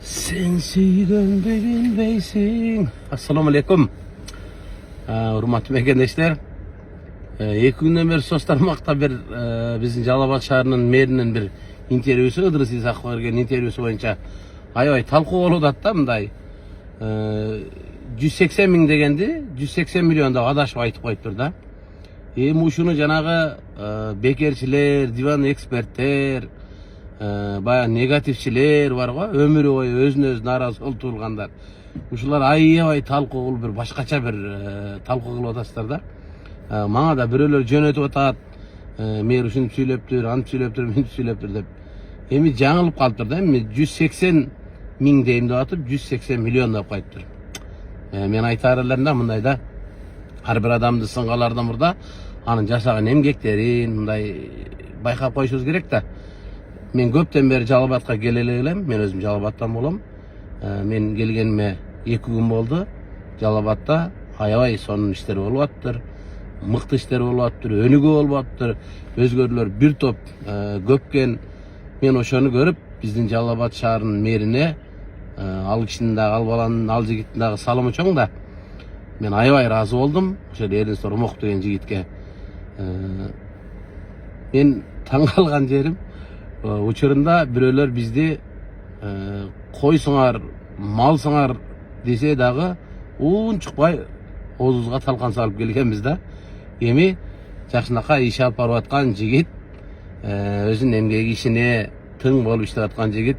Sen süygönde bilbeysin. Assalamu alaikum. Urmatlı mekendeşler. 2 günden beri sosyal tarmakta bir bizim Жалал-Абад şaharının merinin bir intervyusu, Ыдырыс Исаков берген intervyusu boyunca aybay talkı bolуп атты мындай. 180 ming degendi, 180 milyon da adашып айтып коюптур да. Эми ушуну жанагы бекерчилер, диван эксперттер, баягы негативчилер бар го, өмүрү бою өзүнө өзү нааразы болуп тургандар. Ушулар аябай талкуу кылып бир башкача бир талкуу кылып атасыздар да. Мага да бирөөлөр жөнөтүп атат. Мэр ушинтип сүйлөптүр, антип сүйлөптүр, мынтип сүйлөптүр деп. Эми жаңылып калыптыр да. Эми 180 ming дейм деп атып, 180 миллион деп коюптур. Мен айтарыларында мындай да. Ар бир адамды сынгалардан мурда анын жашаган эмгектерин мындай байкап коюшубуз керек да. Мен көптөн бери Жалал-Абадка келе элем. Мен өзүм Жалал-Абадтан болом. Мен келгениме 2 күн болду. Жалал-Абадта аябай сонун иштер болуп аттыр. Мыкты иштер болуп аттыр, өнүгүү болуп аттыр. Өзгөрлөр бир топ көпкен. Мен ошону көрүп, биздин Жалал-Абад шаарынын мэрине ал кишинин дагы, ал баланын, ал жигиттин дагы салымы чоң да. Мен аябай ыраазы болдум. Ошо Эрнест Ромоков деген жигитке. Мен таң калган жерим, учурунда бирөөлөр бизди койсуңар, малсыңар десе дагы унчукпай оозубузга талкан салып келгенбиз да. Эми жакшынакай иш алып барып аткан жигит, өзүнүн эмгеги ишине тың болуп иштеп аткан жигит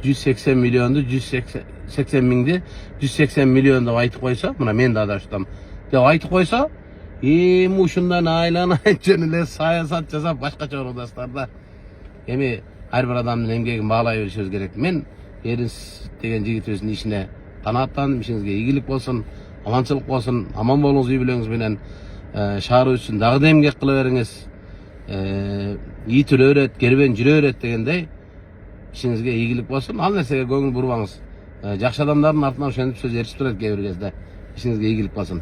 180 миллионду 180 миңди 180 миллион деп айтып койсо, мына мен да адаштым деп айтып койсо, эми ушундан айланайын жөн эле саясат жасап башкача болуп атасыздар да. Эми ар бир адамдын эмгегин баалай беришибиз керек. Мен Эрнест деген жигитибиздин ишине канааттандым. Ишиңизге ийгилик болсун, аманчылык болсун, аман болуңуз, үй бүлөңүз менен шаарыбыз үчүн дагы да эмгек кыла бериңиз. Ийитиле берет, кербен жүрө берет дегендей. Ишиңизге ийгилик болсун. Ал нерсеге көңүл бурбаңыз. Жакшы адамдардын артынан ошентип сөз ээрчип турат кээ бир кезде. Ишиңизге ийгилик болсун.